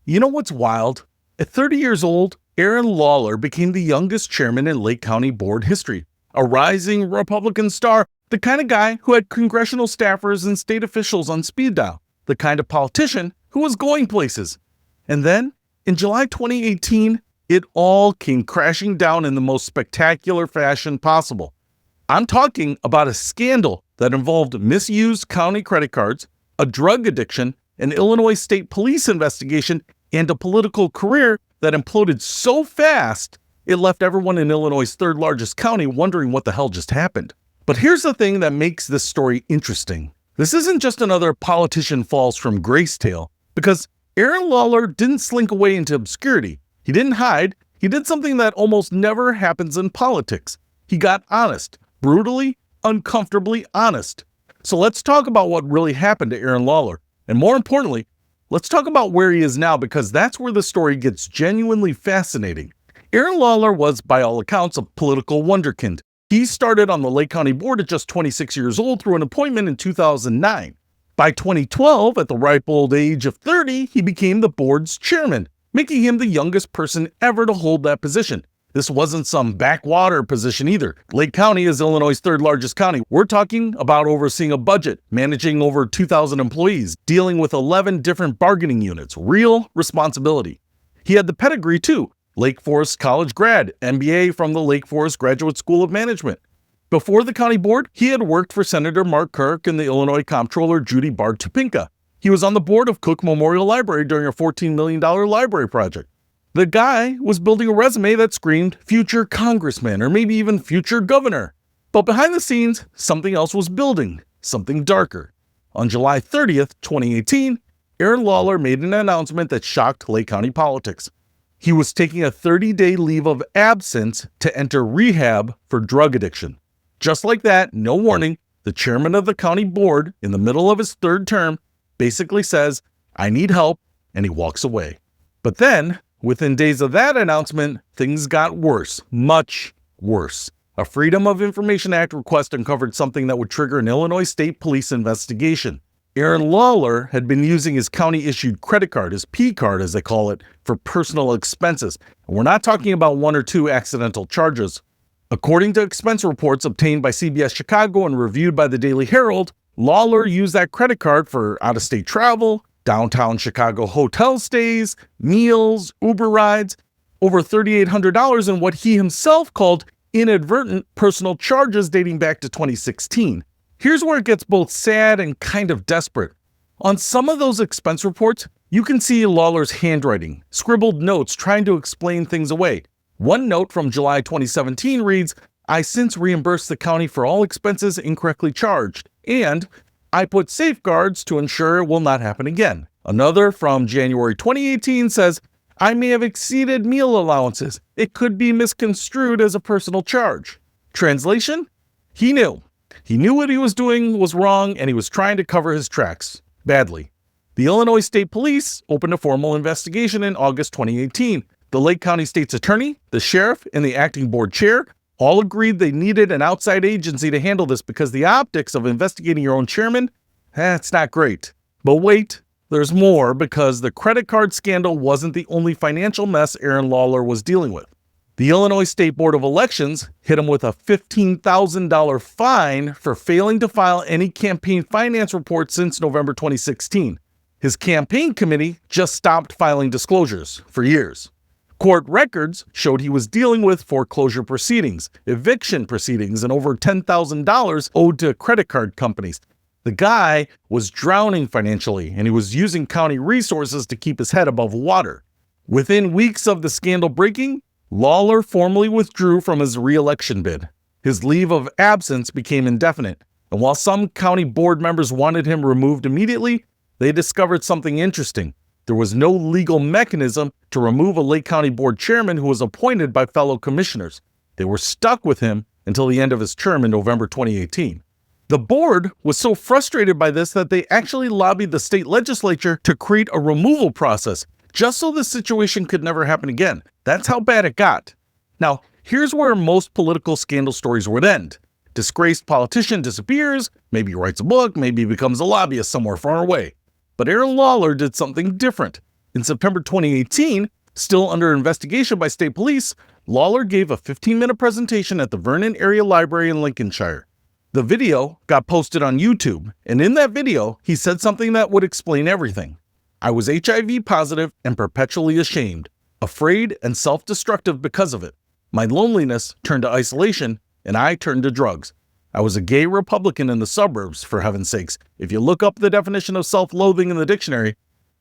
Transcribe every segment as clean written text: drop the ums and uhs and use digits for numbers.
You know what's wild? At 30 years old, Aaron Lawlor became the youngest chairman in Lake County Board history. A rising Republican star, the kind of guy who had congressional staffers and state officials on speed dial, the kind of politician who was going places. And then, in July 2018, it all came crashing down in the most spectacular fashion possible. I'm talking about a scandal that involved misused county credit cards, a drug addiction, an Illinois State Police investigation, and a political career that imploded so fast it left everyone in Illinois' third largest county wondering what the hell just happened. But here's the thing that makes this story interesting. This isn't just another politician falls from grace tale, because Aaron Lawlor didn't slink away into obscurity. He didn't hide. He did something that almost never happens in politics. He got honest, brutally, uncomfortably honest. So let's talk about what really happened to Aaron Lawlor. And more importantly, let's talk about where he is now, because that's where the story gets genuinely fascinating. Aaron Lawlor was, by all accounts, a political wunderkind. He started on the Lake County Board at just 26 years old through an appointment in 2009. By 2012, at the ripe old age of 30, he became the board's chairman, making him the youngest person ever to hold that position. This wasn't some backwater position either. Lake County is Illinois' third largest county. We're talking about overseeing a budget, managing over 2,000 employees, dealing with 11 different bargaining units. Real responsibility. He had the pedigree too. Lake Forest College grad, MBA from the Lake Forest Graduate School of Management. Before the county board, he had worked for Senator Mark Kirk and the Illinois Comptroller Judy Bard-Topinka. He was on the board of Cook Memorial Library during a $14 million library project. The guy was building a resume that screamed future congressman or maybe even future governor. But behind the scenes, something else was building, something darker. On July 30th, 2018, Aaron Lawlor made an announcement that shocked Lake County politics. He was taking a 30-day leave of absence to enter rehab for drug addiction. Just like that, no warning, the chairman of the county board, in the middle of his third term, basically says, "I need help," and he walks away. But then, within days of that announcement, things got worse, much worse. A Freedom of Information Act request uncovered something that would trigger an Illinois State Police investigation. Aaron Lawlor had been using his county-issued credit card, his P card as they call it, for personal expenses. And we're not talking about one or two accidental charges. According to expense reports obtained by CBS Chicago and reviewed by the Daily Herald, Lawlor used that credit card for out-of-state travel, downtown Chicago hotel stays, meals, Uber rides, over $3,800 in what he himself called inadvertent personal charges dating back to 2016. Here's where it gets both sad and kind of desperate. On some of those expense reports, you can see Lawlor's handwriting, scribbled notes trying to explain things away. One note from July 2017 reads, "I since reimbursed the county for all expenses incorrectly charged, and I put safeguards to ensure it will not happen again." Another from January 2018 says, "I may have exceeded meal allowances. It could be misconstrued as a personal charge." Translation? He knew. He knew what he was doing was wrong, and he was trying to cover his tracks. Badly. The Illinois State Police opened a formal investigation in August 2018. The Lake County State's attorney, the sheriff, and the acting board chair all agreed they needed an outside agency to handle this because the optics of investigating your own chairman, it's not great. But wait, there's more, because the credit card scandal wasn't the only financial mess Aaron Lawlor was dealing with. The Illinois State Board of Elections hit him with a $15,000 fine for failing to file any campaign finance reports since November 2016. His campaign committee just stopped filing disclosures for years. Court records showed he was dealing with foreclosure proceedings, eviction proceedings, and over $10,000 owed to credit card companies. The guy was drowning financially, and he was using county resources to keep his head above water. Within weeks of the scandal breaking, Lawlor formally withdrew from his re-election bid. His leave of absence became indefinite, and while some county board members wanted him removed immediately, they discovered something interesting. There was no legal mechanism to remove a Lake County Board chairman who was appointed by fellow commissioners. They were stuck with him until the end of his term in November 2018. The board was so frustrated by this that they actually lobbied the state legislature to create a removal process, just so the situation could never happen again. That's how bad it got. Now, here's where most political scandal stories would end. Disgraced politician disappears, maybe he writes a book, maybe he becomes a lobbyist somewhere far away. But Aaron Lawlor did something different. In September 2018, still under investigation by state police, Lawlor gave a 15-minute presentation at the Vernon Area Library in Lincolnshire. The video got posted on YouTube, and in that video, he said something that would explain everything. I was HIV positive and perpetually ashamed, afraid and self-destructive because of it. My loneliness turned to isolation, and I turned to drugs. I was a gay Republican in the suburbs, for heaven's sakes. If you look up the definition of self-loathing in the dictionary,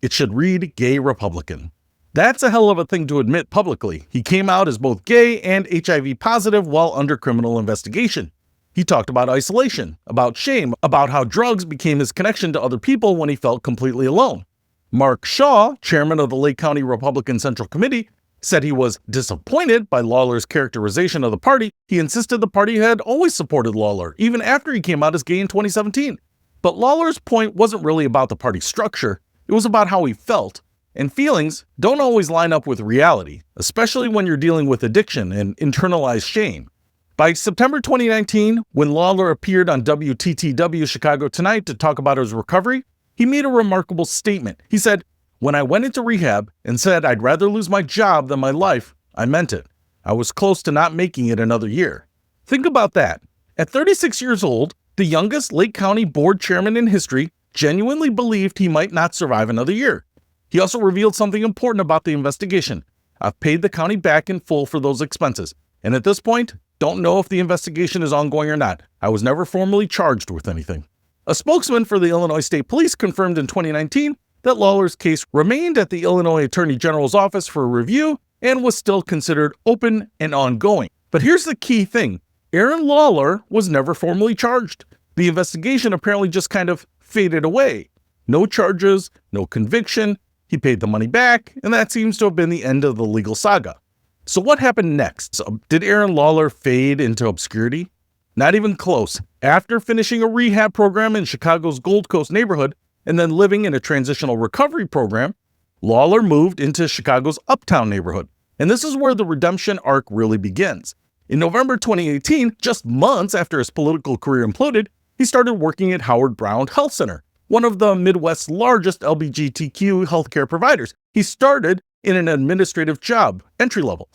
it should read gay Republican. That's a hell of a thing to admit publicly. He came out as both gay and HIV positive while under criminal investigation. He talked about isolation, about shame, about how drugs became his connection to other people when he felt completely alone. Mark Shaw, chairman of the Lake County Republican Central Committee, said he was disappointed by Lawlor's characterization of the party. He insisted the party had always supported Lawlor, even after he came out as gay in 2017. But Lawlor's point wasn't really about the party structure. It was about how he felt. And feelings don't always line up with reality, especially when you're dealing with addiction and internalized shame. By September 2019, when Lawlor appeared on WTTW Chicago Tonight to talk about his recovery, he made a remarkable statement. He said, "When I went into rehab and said I'd rather lose my job than my life, I meant it. I was close to not making it another year." Think about that. At 36 years old, the youngest Lake County board chairman in history genuinely believed he might not survive another year. He also revealed something important about the investigation. I've paid the county back in full for those expenses. And at this point, don't know if the investigation is ongoing or not. I was never formally charged with anything. A spokesman for the Illinois State Police confirmed in 2019 that Lawlor's case remained at the Illinois Attorney General's office for review and was still considered open and ongoing. But here's the key thing. Aaron Lawlor was never formally charged. The investigation apparently just kind of faded away. No charges, no conviction. He paid the money back, and that seems to have been the end of the legal saga. So what happened next? Did Aaron Lawlor fade into obscurity? Not even close. After finishing a rehab program in Chicago's Gold Coast neighborhood and then living in a transitional recovery program, Lawlor moved into Chicago's Uptown neighborhood. And this is where the redemption arc really begins. In November 2018, just months after his political career imploded, he started working at Howard Brown Health Center, one of the Midwest's largest LGBTQ healthcare providers. He started in an administrative job, entry level.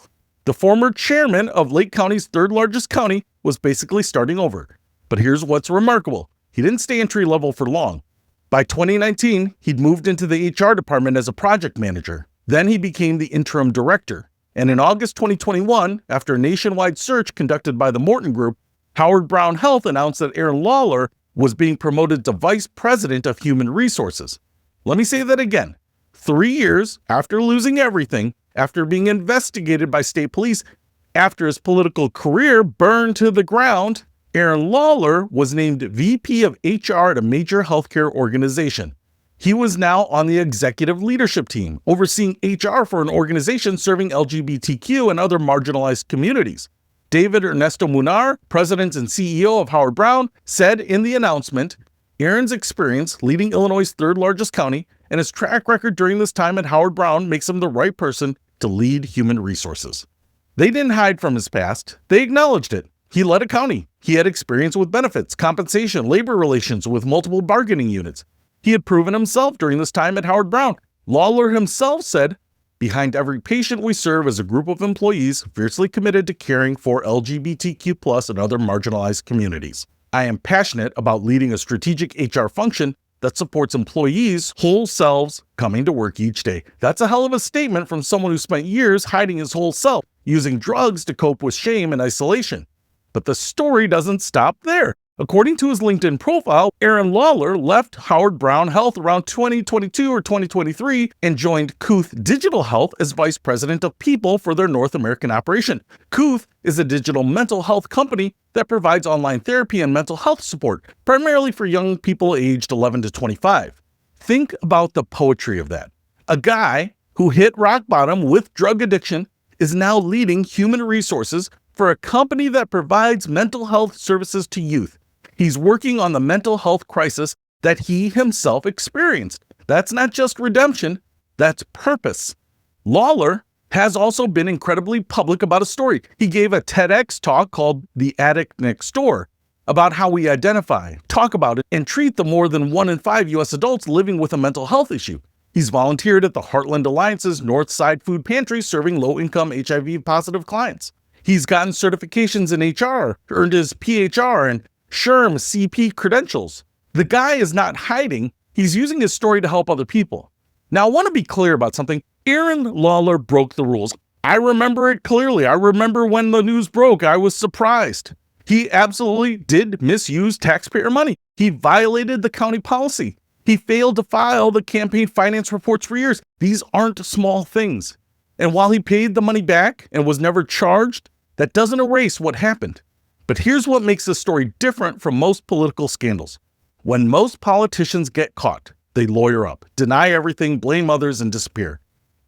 The former chairman of Lake County's third largest county was basically starting over. But here's what's remarkable. He didn't stay entry level for long. By 2019, he'd moved into the HR department as a project manager. Then he became the interim director. And in August 2021, after a nationwide search conducted by the Morton Group, Howard Brown Health announced that Aaron Lawlor was being promoted to Vice President of Human Resources. Let me say that again. 3 years after losing everything, after being investigated by state police, after his political career burned to the ground, Aaron Lawlor was named VP of HR at a major healthcare organization. He was now on the executive leadership team, overseeing HR for an organization serving LGBTQ and other marginalized communities. David Ernesto Munar, president and CEO of Howard Brown, said in the announcement, Aaron's experience leading Illinois' third largest county and his track record during this time at Howard Brown makes him the right person to lead human resources. They didn't hide from his past. They acknowledged it. He led a county. He had experience with benefits, compensation, labor relations with multiple bargaining units. He had proven himself during this time at Howard Brown. Lawlor himself said, "Behind every patient we serve is a group of employees fiercely committed to caring for LGBTQ+ and other marginalized communities. I am passionate about leading a strategic HR function that supports employees' whole selves coming to work each day." That's a hell of a statement from someone who spent years hiding his whole self, using drugs to cope with shame and isolation. But the story doesn't stop there. According to his LinkedIn profile, Aaron Lawlor left Howard Brown Health around 2022 or 2023 and joined Kooth Digital Health as vice president of people for their North American operation. Kooth is a digital mental health company that provides online therapy and mental health support, primarily for young people aged 11 to 25. Think about the poetry of that. A guy who hit rock bottom with drug addiction is now leading human resources for a company that provides mental health services to youth. He's working on the mental health crisis that he himself experienced. That's not just redemption, that's purpose. Lawlor has also been incredibly public about a story. He gave a TEDx talk called The Addict Next Door about how we identify, talk about it, and treat the more than 1 in 5 U.S. adults living with a mental health issue. He's volunteered at the Heartland Alliance's Northside Food Pantry serving low-income HIV-positive clients. He's gotten certifications in HR, earned his PHR and SHRM CP credentials. The guy is not hiding, he's using his story to help other people. Now, I want to be clear about something. Aaron Lawlor broke the rules. I remember it clearly. I remember when the news broke, I was surprised. He absolutely did misuse taxpayer money. He violated the county policy. He failed to file the campaign finance reports for years. These aren't small things. And while he paid the money back and was never charged, that doesn't erase what happened. But here's what makes this story different from most political scandals. When most politicians get caught, they lawyer up, deny everything, blame others, and disappear.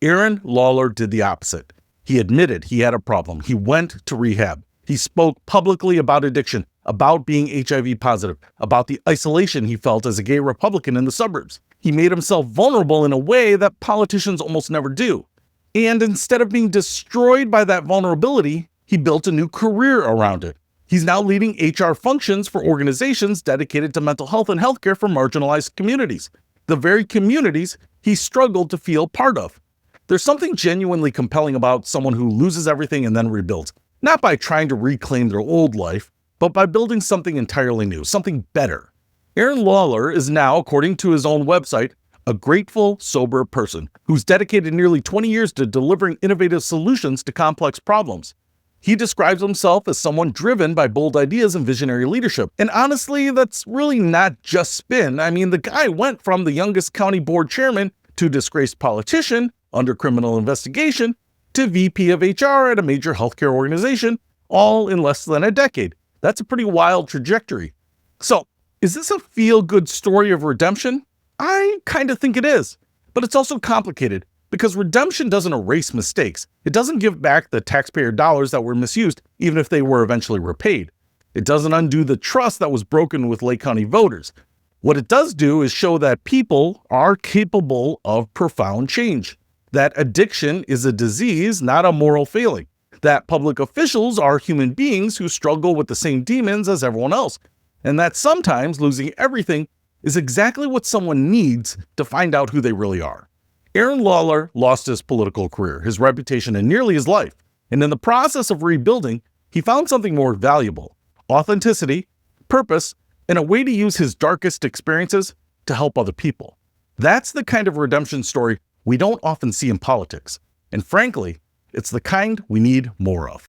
Aaron Lawlor did the opposite. He admitted he had a problem. He went to rehab. He spoke publicly about addiction, about being HIV positive, about the isolation he felt as a gay Republican in the suburbs. He made himself vulnerable in a way that politicians almost never do. And instead of being destroyed by that vulnerability, he built a new career around it. He's now leading HR functions for organizations dedicated to mental health and healthcare for marginalized communities, the very communities he struggled to feel part of. There's something genuinely compelling about someone who loses everything and then rebuilds, not by trying to reclaim their old life, but by building something entirely new, something better. Aaron Lawlor is now, according to his own website, a grateful, sober person who's dedicated nearly 20 years to delivering innovative solutions to complex problems. He describes himself as someone driven by bold ideas and visionary leadership. And honestly, that's really not just spin. I mean, the guy went from the youngest county board chairman to disgraced politician under criminal investigation to VP of HR at a major healthcare organization, all in less than a decade. That's a pretty wild trajectory. So, is this a feel-good story of redemption? I kind of think it is, but it's also complicated because redemption doesn't erase mistakes. It doesn't give back the taxpayer dollars that were misused, even if they were eventually repaid. It doesn't undo the trust that was broken with Lake County voters. What it does do is show that people are capable of profound change, that addiction is a disease, not a moral failing, that public officials are human beings who struggle with the same demons as everyone else, and that sometimes losing everything is exactly what someone needs to find out who they really are. Aaron Lawlor lost his political career, his reputation, and nearly his life. And in the process of rebuilding, he found something more valuable: authenticity, purpose, and a way to use his darkest experiences to help other people. That's the kind of redemption story we don't often see in politics. And frankly, it's the kind we need more of.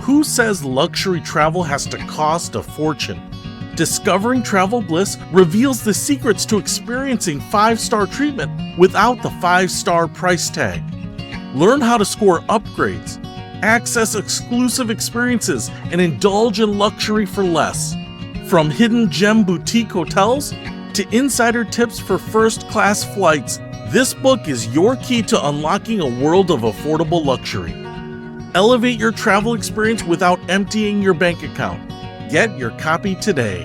Who says luxury travel has to cost a fortune? Discovering Travel Bliss reveals the secrets to experiencing 5-star treatment without the 5-star price tag. Learn how to score upgrades, access exclusive experiences, and indulge in luxury for less. From hidden gem boutique hotels to insider tips for first-class flights, this book is your key to unlocking a world of affordable luxury. Elevate your travel experience without emptying your bank account. Get your copy today.